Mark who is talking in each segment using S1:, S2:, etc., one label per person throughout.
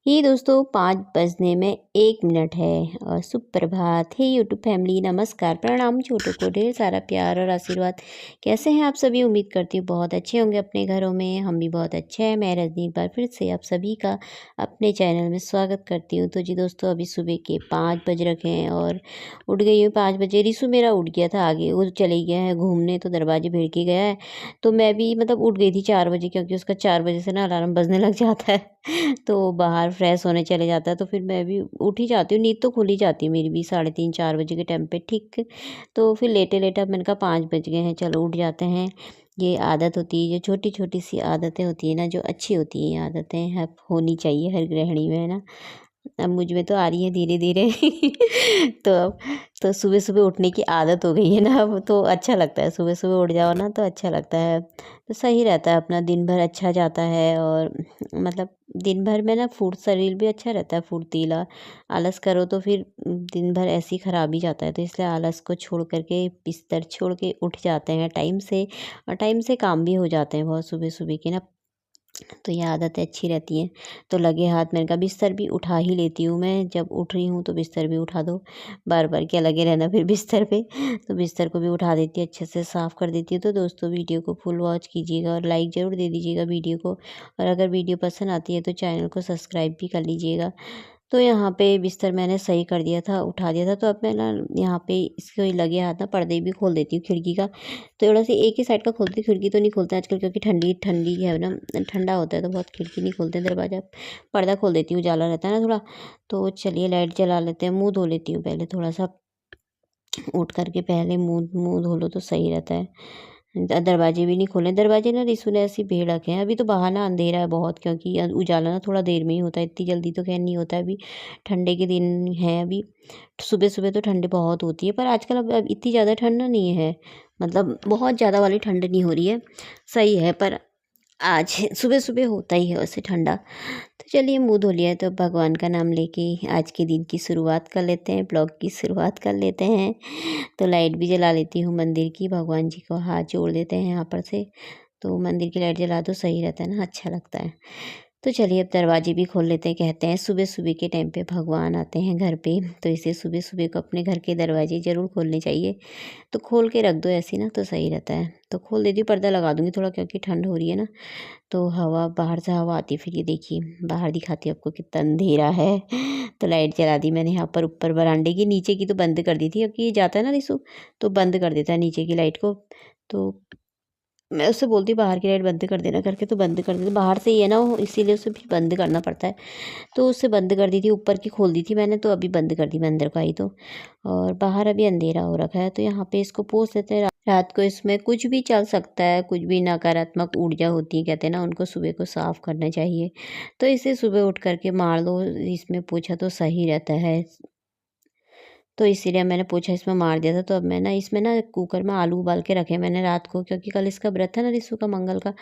S1: ये दोस्तों 5 बजने में 1 मिनट है और सुप्रभात। हे यूट्यूब फैमिली, नमस्कार, प्रणाम। छोटों को ढेर सारा प्यार और आशीर्वाद। कैसे हैं आप सभी? उम्मीद करती हूँ बहुत अच्छे होंगे अपने घरों में। हम भी बहुत अच्छे हैं। मैं रजनी एक बार फिर से आप सभी का अपने चैनल में स्वागत करती हूँ। तो जी दोस्तों, अभी सुबह के 5 बज रखे हैं और उठ गई हूँ 5 बजे। रिशु मेरा उठ गया था, आगे वो चले गया है घूमने, तो दरवाजे भिड़ के गया है। तो मैं भी उठ गई थी 4 बजे, क्योंकि उसका 4 बजे से ना अलार्म बजने लग जाता है। तो बाहर फ्रेश होने चले जाता है, तो फिर मैं भी उठ ही जाती हूँ। नींद तो खुल ही जाती है मेरी भी 3:30-4 बजे के टाइम पे, ठीक। तो फिर लेटे-लेटे अब मैंने कहा 5 बज गए हैं, चलो उठ जाते हैं। ये आदत होती है, जो छोटी-छोटी सी आदतें होती हैं ना, जो अच्छी होती हैं, ये आदतें अब होनी चाहिए हर गृहिणी में, है ना। अब मुझ में तो आ रही है धीरे-धीरे। तो अब तो सुबह-सुबह उठने की आदत हो गई है ना अब, तो अच्छा लगता है। सुबह-सुबह उठ जाओ ना तो अच्छा लगता है। तो सही रहता है, अपना दिन भर अच्छा जाता है और दिन भर में ना शरीर भी अच्छा रहता है, फुर्तीला। आलस करो तो फिर दिन भर ऐसे ही खराब ही जाता है। तो इसलिए आलस को छोड़ कर के, बिस्तर छोड़ के उठ जाते हैं टाइम से, और टाइम से काम भी हो जाते हैं बहुत सुबह-सुबह के ना। तो ये आदतें अच्छी रहती हैं। तो लगे हाथ मैंने कहा बिस्तर भी उठा ही लेती हूँ मैं, जब उठ रही हूँ तो बिस्तर भी उठा दो। बार-बार क्या लगे रहना फिर बिस्तर पे। तो बिस्तर को भी उठा देती हूँ, अच्छे से साफ़ कर देती हूँ। तो दोस्तों, वीडियो को फुल वॉच कीजिएगा और लाइक ज़रूर दे दीजिएगा वीडियो को। और अगर वीडियो पसंद आती है तो चैनल को सब्सक्राइब भी कर लीजिएगा। तो यहाँ पे बिस्तर मैंने सही कर दिया था, उठा दिया था। तो अब मैं ना यहाँ पे इसके लगे हाथ ना पर्दे भी खोल देती हूँ खिड़की का। तो थोड़ा सा एक ही साइड का खोलती हूँ, खिड़की तो नहीं खोलते आजकल, क्योंकि ठंडी ठंडी है ना, ठंडा होता है तो बहुत खिड़की नहीं खोलते, दरवाज़ा पर्दा खोल देती हूँ, उजाला रहता है ना थोड़ा। तो चलिए लाइट जला लेते हैं। मुँह धो लेती हूँ पहले थोड़ा सा, उठ कर के पहले मुँह मुँह धो लो तो सही रहता है। दरवाजे भी नहीं खोले, दरवाजे ना रिशु ने ऐसे ही भेड़ रखे हैं। अभी तो बाहर ना अंधेरा है बहुत, क्योंकि उजाला ना थोड़ा देर में ही होता है, इतनी जल्दी तो खैर नहीं होता है। अभी ठंडे के दिन है अभी। सुबह सुबह तो ठंड बहुत होती है, पर आजकल अब इतनी ज़्यादा ठंड ना नहीं है। बहुत ज़्यादा वाली ठंड नहीं हो रही है, सही है। पर आज सुबह सुबह होता ही है वैसे ठंडा। तो चलिए, मुँह धो लिया है तो भगवान का नाम लेके आज के दिन की शुरुआत कर लेते हैं, ब्लॉग की शुरुआत कर लेते हैं। तो लाइट भी जला लेती हूँ मंदिर की, भगवान जी को हाथ जोड़ देते हैं यहाँ पर से। तो मंदिर की लाइट जला दो, सही रहता है ना, अच्छा लगता है। तो चलिए अब दरवाजे भी खोल लेते हैं। कहते हैं सुबह सुबह के टाइम पे भगवान आते हैं घर पे, तो इसे सुबह सुबह को अपने घर के दरवाजे ज़रूर खोलने चाहिए। तो खोल के रख दो ऐसे ना, तो सही रहता है। तो खोल देती हूँ, पर्दा लगा दूँगी थोड़ा, क्योंकि ठंड हो रही है ना। तो हवा बाहर से हवा आती है। फिर ये देखिए, बाहर दिखाती हूँ आपको कितना अंधेरा है। तो लाइट जला दी मैंने यहाँ पर ऊपर बरामदे की, नीचे की तो बंद कर दी थी, क्योंकि ये जाता है ना रिशु, तो बंद कर देता है नीचे की लाइट को। तो मैं उससे बोलती हूँ बाहर की लाइट बंद कर देना करके, तो बंद कर देती। बाहर से ही है ना वो, इसीलिए उसे फिर बंद करना पड़ता है। तो उससे बंद कर दी थी, ऊपर की खोल दी थी मैंने, तो अभी बंद कर दी मैं अंदर को आई तो। और बाहर अभी अंधेरा हो रखा है, तो यहाँ पे इसको पोंछ देते हैं। रात को इसमें कुछ भी चल सकता है, कुछ भी नकारात्मक ऊर्जा होती है कहते हैं ना, उनको सुबह को साफ करना चाहिए। तो इसे सुबह उठ करके मार दो, इसमें पोछा तो सही रहता है। तो इसीलिए मैंने पोछा इसमें मार दिया था। तो अब मैं ना इसमें ना कुकर में आलू उबाल के रखे मैंने रात को, क्योंकि कल इसका व्रत है ना रिशु का, मंगल का।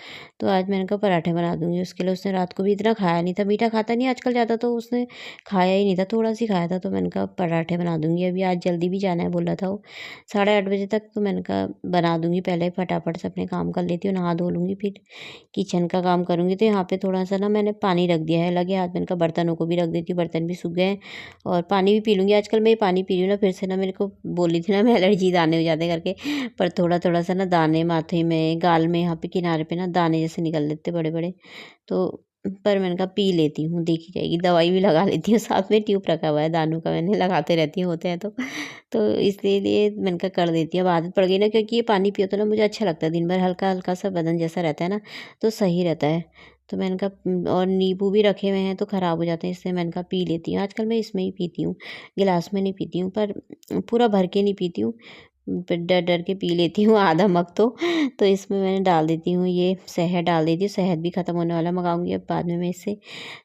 S1: तो आज मैंने कहा पराठे बना दूंगी उसके लिए। उसने रात को भी इतना खाया नहीं था, मीठा खाता नहीं आजकल ज़्यादा, तो उसने खाया ही नहीं था, थोड़ा सी खाया था। तो मैंने कहा पराठे बना दूंगी। अभी आज जल्दी भी जाना है बोल रहा था वो, 8:30 बजे तक। तो मैंने कहा बना दूंगी, पहले फटाफट से अपने काम कर लेती हूँ, नहा धो लूँगी, फिर किचन का काम करूँगी। तो यहाँ पे थोड़ा सा ना मैंने पानी रख दिया है लगे हाथ। मैंने कहा बर्तनों को भी रख देती हूँ, बर्तन भी सूख गए हैं। और पानी भी पी लूँगी। आजकल मैं ये पानी पी रही हूँ ना, फिर से ना मेरे को बोली थी ना मैं, एलर्जी दाने हो जाते करके। पर थोड़ा-थोड़ा सा ना दाने माथे में, गाल में, यहाँ पे किनारे पे ना दाने जैसे निकल लेते बड़े-बड़े। तो पर मैंने कहा पी लेती हूँ, देखी जाएगी। दवाई भी लगा लेती हूँ, साथ में ट्यूब रखा हुआ है दानों का, मैंने लगाते रहती हूँ होते हैं तो। तो इसीलिए मैंने कहा कर देती हूँ। अब आदत पड़ गई ना, क्योंकि ये पानी पियो तो ना मुझे अच्छा लगता है, दिन भर हल्का-हल्का सा बदन जैसा रहता है ना, तो सही रहता है। तो मैंने कहा और नींबू भी रखे हुए हैं तो ख़राब हो जाते हैं, इसलिए मैंने कहा पी लेती हूँ। आजकल मैं इसमें ही पीती हूँ, गिलास में नहीं पीती हूँ, पर पूरा भर के नहीं पीती हूँ। फिर डर डर के पी लेती हूँ आधा मग तो। तो इसमें मैंने डाल देती हूँ, ये शहद डाल देती हूँ। शहद भी ख़त्म होने वाला, मँगाऊँगी अब बाद में मैं इससे।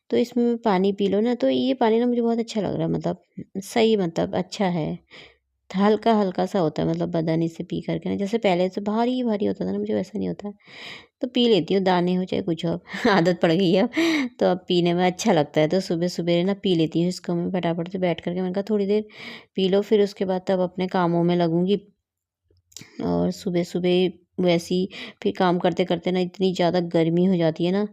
S1: तो इसमें पानी पी लो ना, तो ये पानी ना मुझे बहुत अच्छा लग रहा है, सही, अच्छा है। हल्का-हल्का सा होता है, बदन इसे पी कर के ना, जैसे पहले से भारी-भारी होता था ना, मुझे वैसा नहीं होता है। तो पी लेती हूँ, दाने हो चाहे कुछ हो। आदत पड़ गई है अब, तो अब पीने में अच्छा लगता है। तो सुबह-सुबह ना पी लेती हूँ इसको मैं फटाफट से बैठ कर के। मैंने कहा थोड़ी देर पी लो, फिर उसके बाद तब अपने कामों में लगूँगी। और सुबह-सुबह वैसे ही फिर काम करते-करते ना इतनी ज़्यादा गर्मी हो जाती है ना,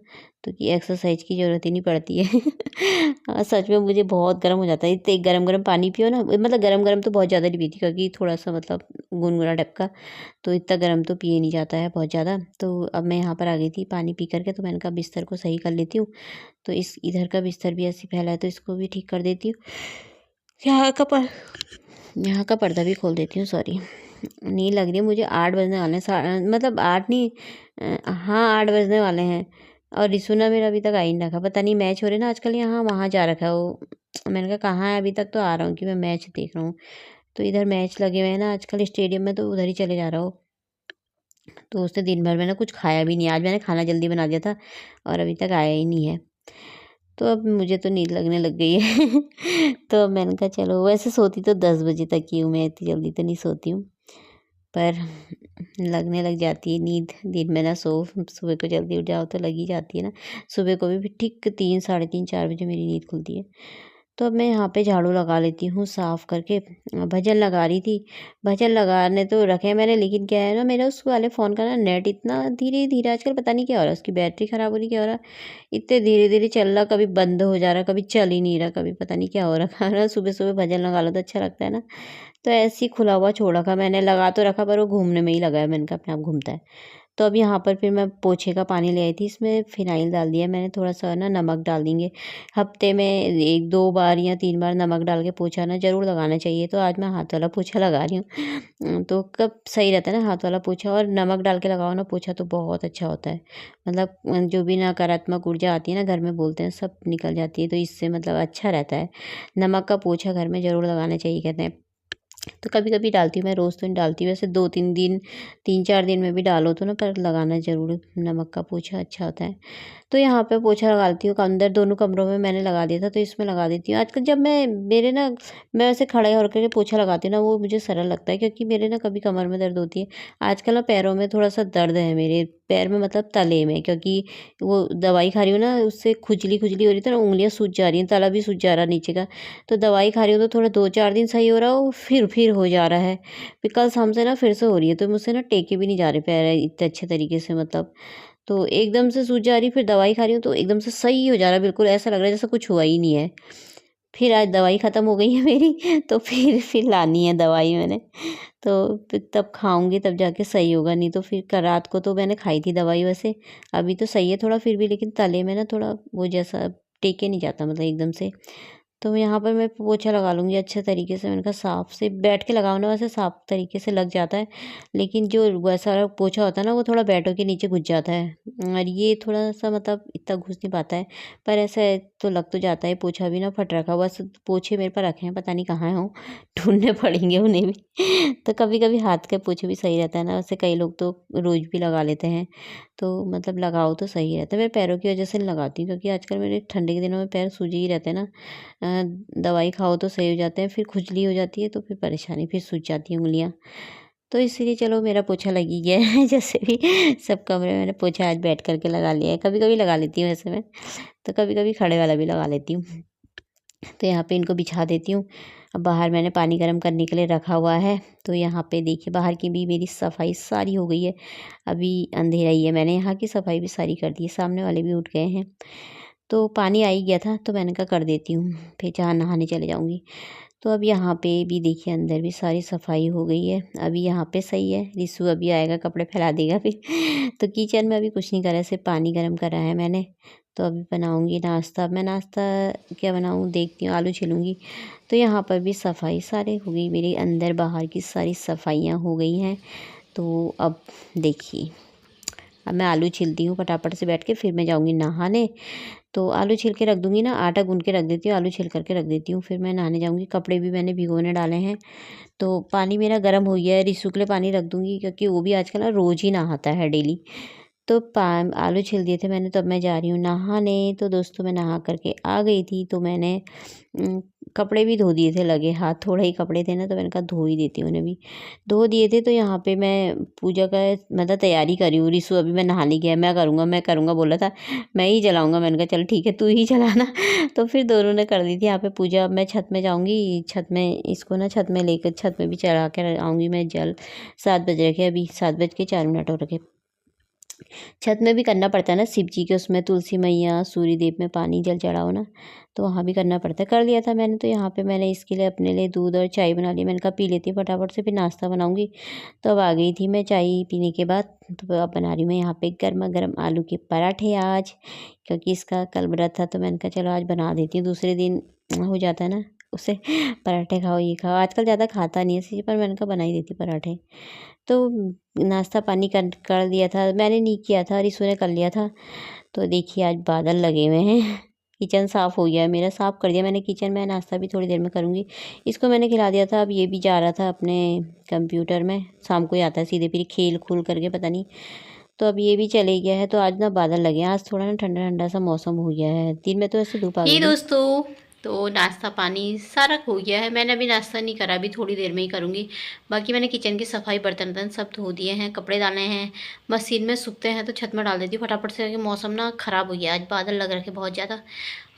S1: तो कि एक्सरसाइज की ज़रूरत ही नहीं पड़ती है। सच में मुझे बहुत गर्म हो जाता है, इतने गरम गरम पानी पियो ना, मतलब गरम गरम तो बहुत ज़्यादा नहीं पीती क्योंकि थोड़ा सा मतलब गुनगुना टाइप का, तो इतना गर्म तो पिए नहीं जाता है बहुत ज़्यादा। तो अब मैं यहाँ पर आ गई थी पानी पी करके, तो मैंने कहा बिस्तर को सही कर लेती हूँ। तो इस इधर का बिस्तर भी ऐसे फैला है तो इसको भी ठीक कर देती हूँ। यहाँ का पर यहाँ का पर्दा भी खोल देती हूँ, सॉरी। नींद लग रही है मुझे, 8 बजने वाले हैं, मतलब 8 नहीं, हाँ 8 बजने वाले हैं। और रिसु ना मेरा अभी तक आ ही नहीं रखा, पता नहीं मैच हो रहे ना आजकल, यहाँ वहाँ जा रखा है वो। मैंने कहा कहाँ है, अभी तक तो आ रहा हूँ कि मैं मैच देख रहा हूँ। तो इधर मैच लगे हुए हैं ना आजकल स्टेडियम में, तो उधर ही चले जा रहा हो। तो उसने दिन भर में ना कुछ खाया भी नहीं, आज मैंने खाना जल्दी बना दिया था और अभी तक आया ही नहीं है। तो अब मुझे तो नींद लगने लग गई है। तो अब मैंने कहा चलो, वैसे सोती तो 10 बजे तक ही हूँ मैं, इतनी जल्दी तो नहीं सोती हूँ, पर लगने लग जाती है नींद। दिन में ना सुबह को जल्दी उठ जाओ तो लग ही जाती है ना। सुबह को भी ठीक 3 साढ़े 3 4 बजे मेरी नींद खुलती है। तो अब मैं यहाँ पे झाड़ू लगा लेती हूँ साफ़ करके। भजन लगा रही थी, भजन लगाने तो रखे हैं मैंने, लेकिन क्या है ना, मेरा उस वाले फ़ोन का ना नेट इतना धीरे धीरे आजकल, पता नहीं क्या हो रहा है, उसकी बैटरी ख़राब हो रही, क्या हो रहा है, इतने धीरे धीरे चल रहा, कभी बंद हो जा रहा, कभी चल ही नहीं रहा, कभी पता नहीं क्या हो रखा है ना। सुबह सुबह भजन लगा लो तो अच्छा लगता है ना। तो ऐसे ही खुला हुआ छोड़ रखा मैंने, लगा तो रखा पर वो घूमने में ही लगा है, मैंने कहा अपने आप घूमता है। तो अब यहाँ पर फिर मैं पोछे का पानी ले आई थी, इसमें फ़िनाइल डाल दिया मैंने, थोड़ा-सा ना नमक डाल देंगे। हफ्ते में 1-2 बार या 3 बार नमक डाल के पोछा ना ज़रूर लगाना चाहिए। तो आज मैं हाथ वाला पोछा लगा रही हूँ। तो कब सही रहता है ना हाथ वाला पोछा, और नमक डाल के लगाओ ना पोछा तो बहुत अच्छा होता है। मतलब जो भी नकारात्मक ऊर्जा आती है ना घर में, बोलते हैं सब निकल जाती है, तो इससे मतलब अच्छा रहता है। नमक का पोछा घर में ज़रूर लगाना चाहिए कहते हैं। तो कभी-कभी डालती हूँ मैं, रोज़ तो नहीं डालती, वैसे 2-3 दिन, 3-4 दिन में भी डालो तो ना, पर लगाना ज़रूर, नमक का पोछा अच्छा होता है। तो यहाँ पे पोछा लगा लेती हूँ, अंदर दोनों कमरों में मैंने लगा दिया था, तो इसमें लगा देती हूँ। आजकल जब मैं वैसे खड़े होकर के पोछा लगाती हूँ ना, वो मुझे सरल लगता है, क्योंकि मेरे ना कभी कमर में दर्द होती है। आजकल ना पैरों में थोड़ा-सा दर्द है मेरे पैर में, मतलब तले में, क्योंकि वो दवाई खा रही हूँ ना, उससे खुजली-खुजली हो रही थी ना, उँगलियाँ सूज जा रही हैं, तला भी सूज जा रहा है नीचे का। तो दवाई खा रही हूँ तो थोड़ा 2-4 दिन सही हो रहा है, वो फिर हो जा रहा है। फिर कल शाम से ना फिर से हो रही है, तो मुझसे ना टेके भी नहीं जा रहे पैर इतने अच्छे तरीके से, मतलब तो एकदम से सूज जा रही, फिर दवाई खा रही हूँ तो एकदम से सही हो जा रहा है, बिल्कुल ऐसा लग रहा है जैसे कुछ हुआ ही नहीं है। फिर आज दवाई ख़त्म हो गई है मेरी, तो फिर लानी है दवाई मैंने। तो फिर तब खाऊँगी तब जाके सही होगा, नहीं तो फिर क रात को तो मैंने खाई थी दवाई वैसे, अभी तो सही है थोड़ा फिर भी, लेकिन तले में ना थोड़ा वो जैसा टेके नहीं जाता, मतलब एकदम से। तो यहाँ पर मैं पोछा लगा लूँगी अच्छे तरीके से, मैंने कहा साफ़ से बैठ के लगाओ ना, वैसे साफ़ तरीके से लग जाता है, लेकिन जो वैसा वाला पोछा होता है ना, वो थोड़ा बेडों के नीचे घुस जाता है, और ये थोड़ा-सा मतलब इतना घुस नहीं पाता है। पर ऐसे तो लग तो जाता है, पोछा भी ना फट रखा हुआ, बस पोछे मेरे पास रखे हैं, पता नहीं कहाँ हैं वो, ढूँढने पड़ेंगे उन्हें भी। तो कभी-कभी हाथ के पोछे भी सही रहता है ना, वैसे कई लोग तो रोज़ भी लगा लेते हैं, तो मतलब लगाओ तो सही रहता है। मैं पैरों की वजह से नहीं लगाती हूँ, क्योंकि आजकल मेरे ठंडी के दिनों में पैर सूजे ही रहते हैं ना। दवाई खाओ तो सही हो जाते हैं, फिर खुजली हो जाती है तो फिर परेशानी, फिर सूज जाती हैं उँगलियाँ। तो इसीलिए चलो मेरा पोछा लग ही गया है। जैसे भी सब कमरे में मैंने पोछा आज बैठ कर के लगा लिया है। कभी-कभी लगा लेती हूँ वैसे मैं, तो कभी-कभी खड़े वाला भी लगा लेती हूँ। तो यहाँ पे इनको बिछा देती हूँ। अब बाहर मैंने पानी गर्म करने के लिए रखा हुआ है, तो यहाँ पे देखिए बाहर की भी मेरी सफाई सारी हो गई है। अभी अंधेरा ही है, मैंने यहाँ की सफाई भी सारी कर दी है, सामने वाले भी उठ गए हैं। तो पानी आ ही गया था, तो मैंने कहा कर देती हूँ, फिर जहाँ नहाने चले जाऊँगी। तो अब यहाँ पे भी देखिए अंदर भी सारी सफाई हो गई है। अभी यहाँ पे सही है, रिशु अभी आएगा कपड़े फैला देगा फिर। तो किचन में अभी कुछ नहीं करा है, सिर्फ पानी गर्म करा है मैंने। तो अभी बनाऊँगी नाश्ता। अब मैं नाश्ता क्या बनाऊँ देखती हूँ, आलू छीलूँगी। तो यहाँ पर भी सफाई सारी हो गई मेरी, अंदर बाहर की सारी सफाइयाँ हो गई हैं। तो अब देखिए, अब मैं आलू छीलती हूँ फटाफट से बैठ के, फिर मैं जाऊँगी नहाने। तो आलू छील के रख दूँगी ना, आटा गूँध के रख देती हूँ, आलू छील करके रख देती हूँ, फिर मैं नहाने जाऊँगी। कपड़े भी मैंने भिगोने डाले हैं, तो पानी मेरा गर्म हो गया है, रिशु के लिए पानी रख दूँगी, क्योंकि वो भी आजकल ना रोज़ ही नहाता है डेली। तो पा आलू छील दिए थे मैंने, तो अब मैं जा रही हूँ नहाने। तो दोस्तों मैं नहा कर के आ गई थी, तो मैंने कपड़े भी धो दिए थे लगे हाथ, थोड़े ही कपड़े थे ना, तो मैंने कहा धो ही देती हूँ उन्हें भी। धो दिए थे, तो यहाँ पे मैं पूजा का मतलब तैयारी कर रही हूँ। रिशु अभी मैं नहाने गया, मैं करूँगा बोला था, मैं ही जलाऊँगा। मैंने कहा चल ठीक है तू ही जलाना। तो फिर दोनों ने कर दी थी यहाँ पे पूजा। अब मैं छत में जाऊँगी, छत में इसको ना छत में लेकर, छत में भी चढ़ा कर आऊँगी मैं जल। 7 बज रखे, अभी 7 बज के 4 मिनट हो रखे। छत में भी करना पड़ता है ना, शिव जी के उसमें तुलसी मैया सूर्य देव में पानी जल चढ़ाओ ना, तो वहाँ भी करना पड़ता है। कर लिया था मैंने, तो यहाँ पे मैंने इसके लिए अपने लिए दूध और चाय बना ली। मैंने कहा पी लेती हूँ फटाफट से, फिर नाश्ता बनाऊँगी। तो अब आ गई थी मैं चाय पीने के बाद, तो अब बना रही हूँ मैं यहाँ पे गरमा-गरम आलू के पराठे आज, क्योंकि इसका कल व्रत था, तो मैंने कहा चलो आज बना देती हूँ। दूसरे दिन हो जाता है ना उसे, पराठे खाओ, ये खाओ। आजकल ज़्यादा खाता नहीं है इसी पर मैंने कहा बना ही देती हूँ पराठे। तो नाश्ता पानी कर दिया था, मैंने नहीं किया था, रिशु ने कर लिया था। तो देखिए आज बादल लगे हुए हैं। किचन साफ़ हो गया है मेरा, साफ़ कर दिया मैंने किचन में। नाश्ता भी थोड़ी देर में करूँगी। इसको मैंने खिला दिया था, अब ये भी जा रहा था अपने कंप्यूटर में, शाम को ही आता है सीधे, फिर खेल खूल करके पता नहीं। तो अब ये भी चले गया है, तो आज ना बादल लगे हैं, आज थोड़ा ना ठंडा ठंडा सा मौसम हो गया है। दिन में तो ऐसे धूप आ
S2: ये
S1: गई थी।
S2: दोस्तों, तो नाश्ता पानी सारा हो गया है। मैंने अभी नाश्ता नहीं करा, अभी थोड़ी देर में ही करूँगी। बाकी मैंने किचन की सफाई, बर्तन वर्तन सब धो दिए हैं, कपड़े डाले हैं, मशीन में सूखते हैं तो छत में डाल देती हूँ फटाफट से, क्योंकि मौसम ना ख़राब हो गया, आज बादल लग रखे बहुत ज़्यादा।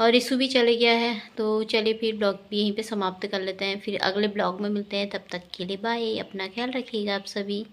S2: और रिशु भी चले गया है, तो चलिए फिर ब्लॉग भी यहीं पर समाप्त कर लेते हैं। फिर अगले ब्लॉग में मिलते हैं, तब तक के लिए बाय। अपना ख्याल रखिएगा आप सभी।